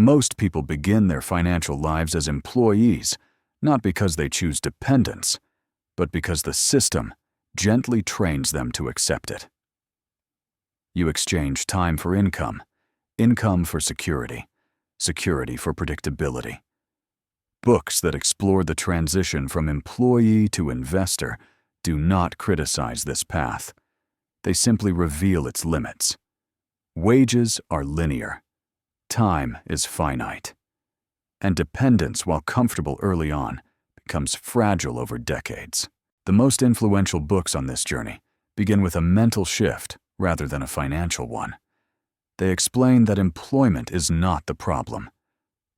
Most people begin their financial lives as employees, not because they choose dependence, but because the system gently trains them to accept it. You exchange time for income, income for security, security for predictability. Books that explore the transition from employee to investor do not criticize this path. They simply reveal its limits. Wages are linear. Time is finite. And dependence, while comfortable early on, becomes fragile over decades. The most influential books on this journey begin with a mental shift rather than a financial one. They explain that employment is not the problem.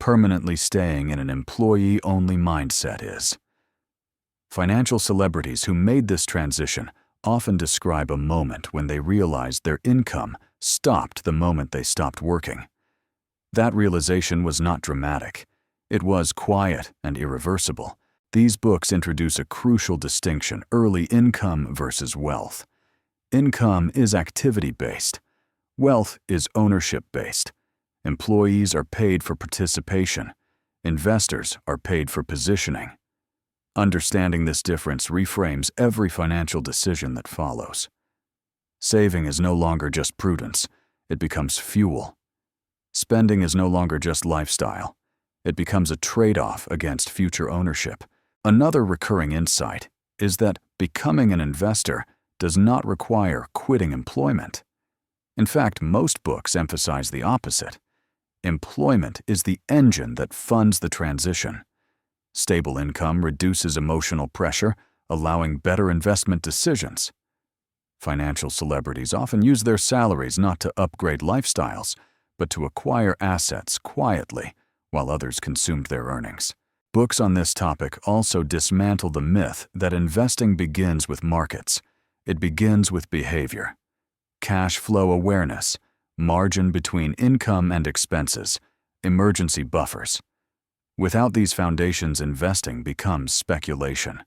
Permanently staying in an employee-only mindset is. Financial celebrities who made this transition often describe a moment when they realized their income stopped the moment they stopped working. That realization was not dramatic. It was quiet and irreversible. These books introduce a crucial distinction: early income versus wealth. Income is activity-based. Wealth is ownership-based. Employees are paid for participation. Investors are paid for positioning. Understanding this difference reframes every financial decision that follows. Saving is no longer just prudence. It becomes fuel. Spending is no longer just lifestyle. It becomes a trade-off against future ownership. Another recurring insight is that becoming an investor does not require quitting employment. In fact, most books emphasize the opposite. Employment is the engine that funds the transition. Stable income reduces emotional pressure, allowing better investment decisions. Financial celebrities often use their salaries not to upgrade lifestyles, but to acquire assets quietly while others consumed their earnings. Books on this topic also dismantle the myth that investing begins with markets. It begins with behavior. Cash flow awareness, margin between income and expenses, emergency buffers. Without these foundations, investing becomes speculation.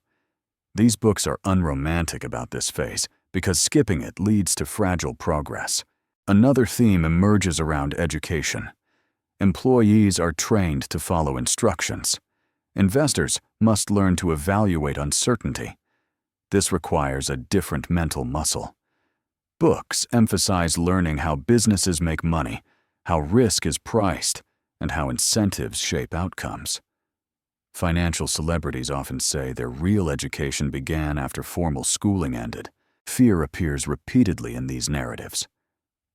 These books are unromantic about this phase because skipping it leads to fragile progress. Another theme emerges around education. Employees are trained to follow instructions. Investors must learn to evaluate uncertainty. This requires a different mental muscle. Books emphasize learning how businesses make money, how risk is priced, and how incentives shape outcomes. Financial celebrities often say their real education began after formal schooling ended. Fear appears repeatedly in these narratives.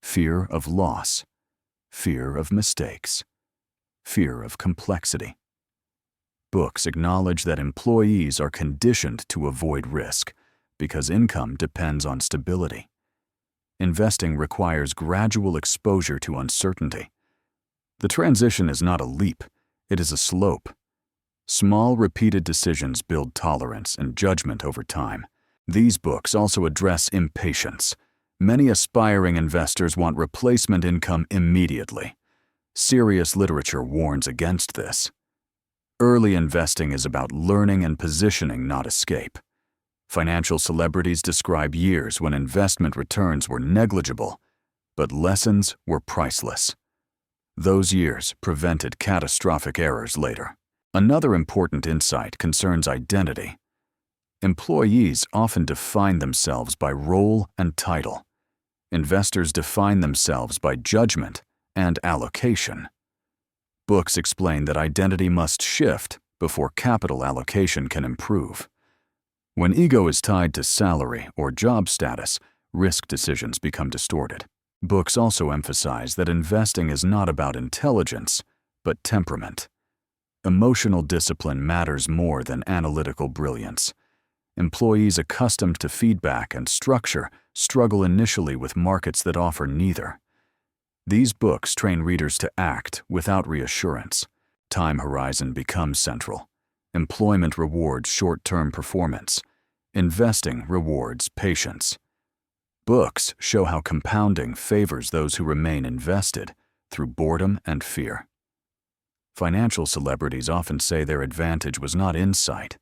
Fear of loss, fear of mistakes, fear of complexity. Books acknowledge that employees are conditioned to avoid risk because income depends on stability. Investing requires gradual exposure to uncertainty. The transition is not a leap, it is a slope. Small, repeated decisions build tolerance and judgment over time. These books also address impatience. Many aspiring investors want replacement income immediately. Serious literature warns against this. Early investing is about learning and positioning, not escape. Financial celebrities describe years when investment returns were negligible, but lessons were priceless. Those years prevented catastrophic errors later. Another important insight concerns identity. Employees often define themselves by role and title. Investors define themselves by judgment and allocation. Books explain that identity must shift before capital allocation can improve. When ego is tied to salary or job status, risk decisions become distorted. Books also emphasize that investing is not about intelligence, but temperament. Emotional discipline matters more than analytical brilliance. Employees accustomed to feedback and structure struggle initially with markets that offer neither. These books train readers to act without reassurance. Time horizon becomes central. Employment rewards short-term performance. Investing rewards patience. Books show how compounding favors those who remain invested through boredom and fear. Financial celebrities often say their advantage was not insight,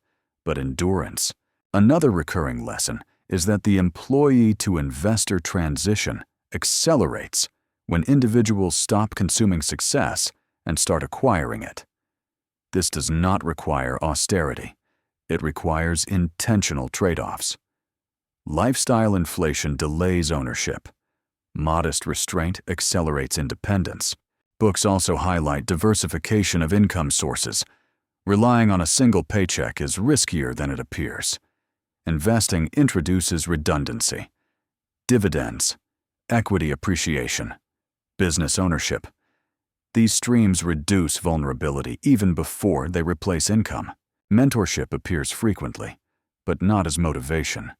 but endurance. Another recurring lesson is that the employee-to-investor transition accelerates when individuals stop consuming success and start acquiring it. This does not require austerity. It requires intentional trade-offs. Lifestyle inflation delays ownership. Modest restraint accelerates independence. Books also highlight diversification of income sources. Relying on a single paycheck is riskier than it appears. Investing introduces redundancy. Dividends, equity appreciation, business ownership. These streams reduce vulnerability even before they replace income. Mentorship appears frequently, but not as motivation.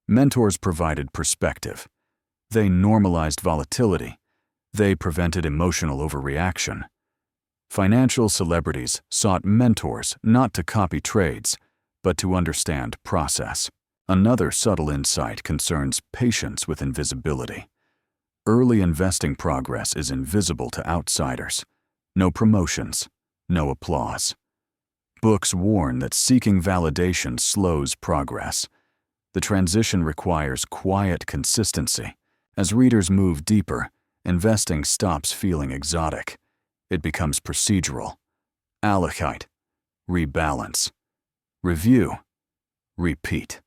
Mentors provided perspective. They normalized volatility. They prevented emotional overreaction. Financial celebrities sought mentors not to copy trades, but to understand process. Another subtle insight concerns patience with invisibility. Early investing progress is invisible to outsiders. No promotions, no applause. Books warn that seeking validation slows progress. The transition requires quiet consistency. As readers move deeper, investing stops feeling exotic. It becomes procedural. Allocate, rebalance, review, repeat.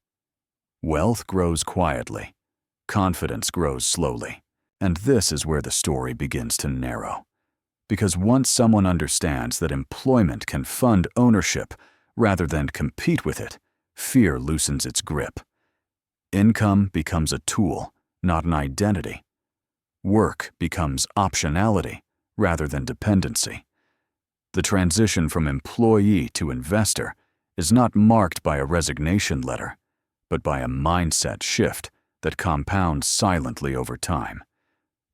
Wealth grows quietly. Confidence grows slowly. And this is where the story begins to narrow. Because once someone understands that employment can fund ownership rather than compete with it, fear loosens its grip. Income becomes a tool, not an identity. Work becomes optionality rather than dependency. The transition from employee to investor is not marked by a resignation letter, but by a mindset shift that compounds silently over time.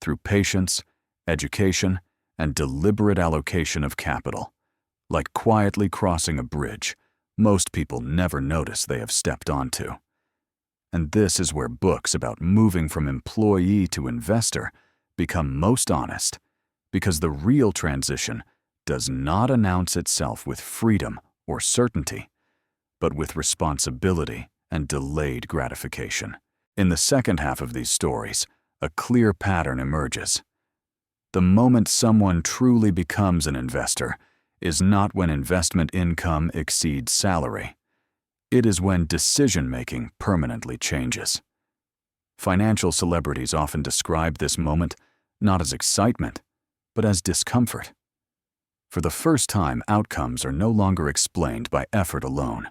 Through patience, education, and deliberate allocation of capital. Like quietly crossing a bridge, most people never notice they have stepped onto. And this is where books about moving from employee to investor become most honest, because the real transition does not announce itself with freedom or certainty, but with responsibility and delayed gratification. In the second half of these stories, a clear pattern emerges. The moment someone truly becomes an investor is not when investment income exceeds salary. It is when decision-making permanently changes. Financial celebrities often describe this moment not as excitement, but as discomfort. For the first time, outcomes are no longer explained by effort alone.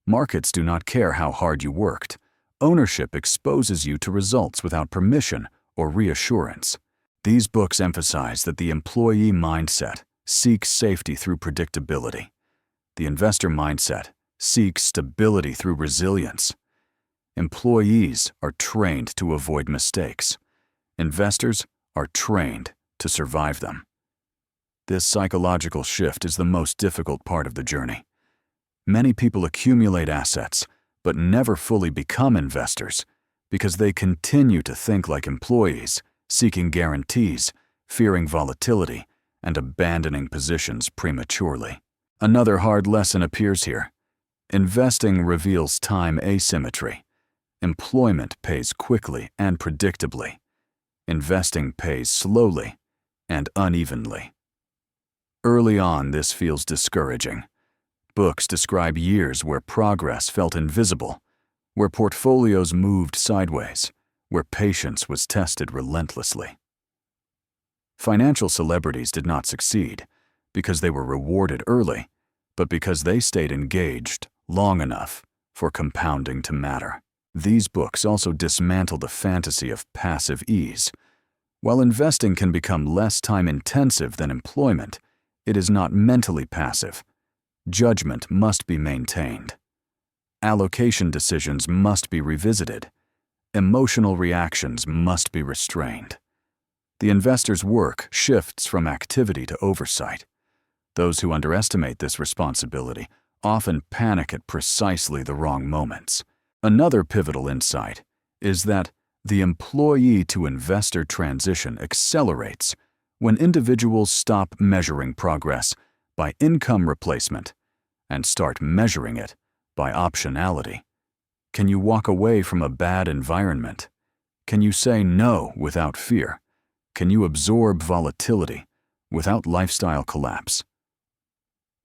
Markets do not care how hard you worked. Ownership exposes you to results without permission or reassurance. These books emphasize that the employee mindset seeks safety through predictability. The investor mindset seeks stability through resilience. Employees are trained to avoid mistakes. Investors are trained to survive them. This psychological shift is the most difficult part of the journey. Many people accumulate assets, but never fully become investors because they continue to think like employees, seeking guarantees, fearing volatility, and abandoning positions prematurely. Another hard lesson appears here. Investing reveals time asymmetry. Employment pays quickly and predictably. Investing pays slowly and unevenly. Early on, this feels discouraging. Books describe years where progress felt invisible, where portfolios moved sideways, where patience was tested relentlessly. Financial celebrities did not succeed because they were rewarded early, but because they stayed engaged long enough for compounding to matter. These books also dismantle the fantasy of passive ease. While investing can become less time-intensive than employment, it is not mentally passive. Judgment must be maintained. Allocation decisions must be revisited. Emotional reactions must be restrained. The investor's work shifts from activity to oversight. Those who underestimate this responsibility often panic at precisely the wrong moments. Another pivotal insight is that the employee-to-investor transition accelerates when individuals stop measuring progress by income replacement and start measuring it by optionality. Can you walk away from a bad environment? Can you say no without fear? Can you absorb volatility without lifestyle collapse.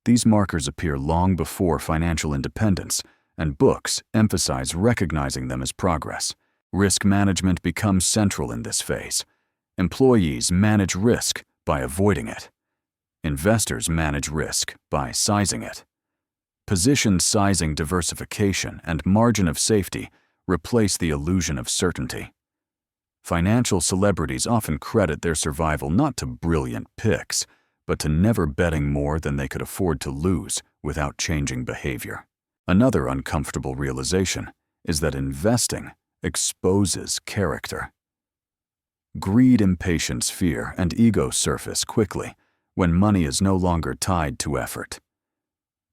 These markers appear long before financial independence, and books emphasize recognizing them as progress. Risk management becomes central in this phase. Employees manage risk by avoiding it. Investors manage risk by sizing it. Position sizing, diversification, and margin of safety replace the illusion of certainty. Financial celebrities often credit their survival not to brilliant picks, but to never betting more than they could afford to lose without changing behavior. Another uncomfortable realization is that investing exposes character. Greed, impatience, fear, and ego surface quickly when money is no longer tied to effort.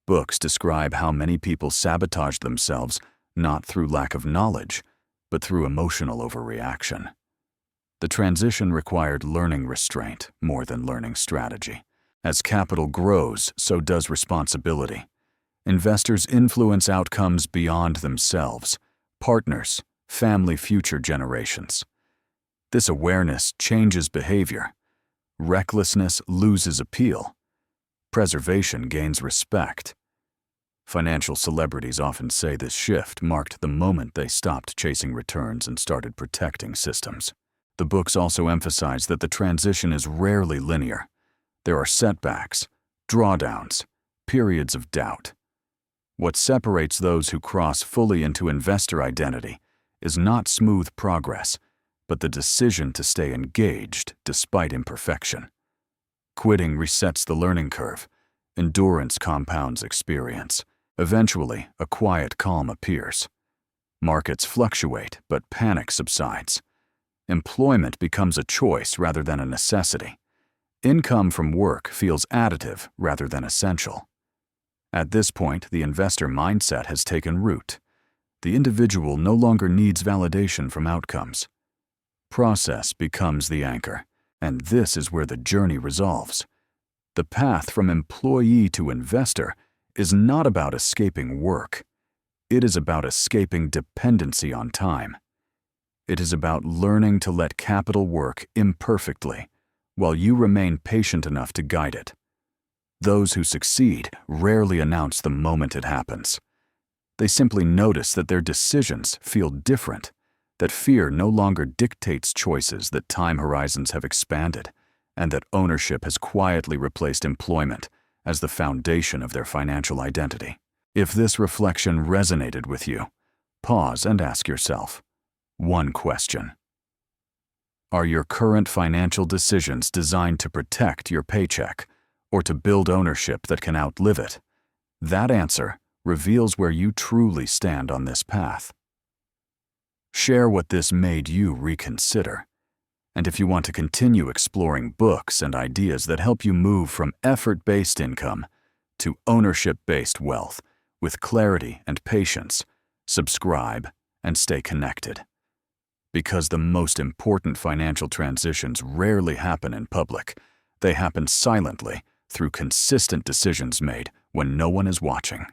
Books describe how many people sabotage themselves not through lack of knowledge, but through emotional overreaction. The transition required learning restraint more than learning strategy. As capital grows, so does responsibility. Investors influence outcomes beyond themselves, partners, family, future generations. This awareness changes behavior. Recklessness loses appeal. Preservation gains respect. Financial celebrities often say this shift marked the moment they stopped chasing returns and started protecting systems. The books also emphasize that the transition is rarely linear. There are setbacks, drawdowns, periods of doubt. What separates those who cross fully into investor identity is not smooth progress, but the decision to stay engaged despite imperfection. Quitting resets the learning curve. Endurance compounds experience. Eventually, a quiet calm appears. Markets fluctuate, but panic subsides. Employment becomes a choice rather than a necessity. Income from work feels additive rather than essential. At this point, the investor mindset has taken root. The individual no longer needs validation from outcomes. Process becomes the anchor, and this is where the journey resolves. The path from employee to investor is not about escaping work. It is about escaping dependency on time. It is about learning to let capital work imperfectly, while you remain patient enough to guide it. Those who succeed rarely announce the moment it happens. They simply notice that their decisions feel different, that fear no longer dictates choices, that time horizons have expanded, and that ownership has quietly replaced employment as the foundation of their financial identity. If this reflection resonated with you, pause and ask yourself one question. Are your current financial decisions designed to protect your paycheck or to build ownership that can outlive it? That answer reveals where you truly stand on this path. Share what this made you reconsider. And if you want to continue exploring books and ideas that help you move from effort-based income to ownership-based wealth with clarity and patience, subscribe and stay connected. Because the most important financial transitions rarely happen in public. They happen silently through consistent decisions made when no one is watching.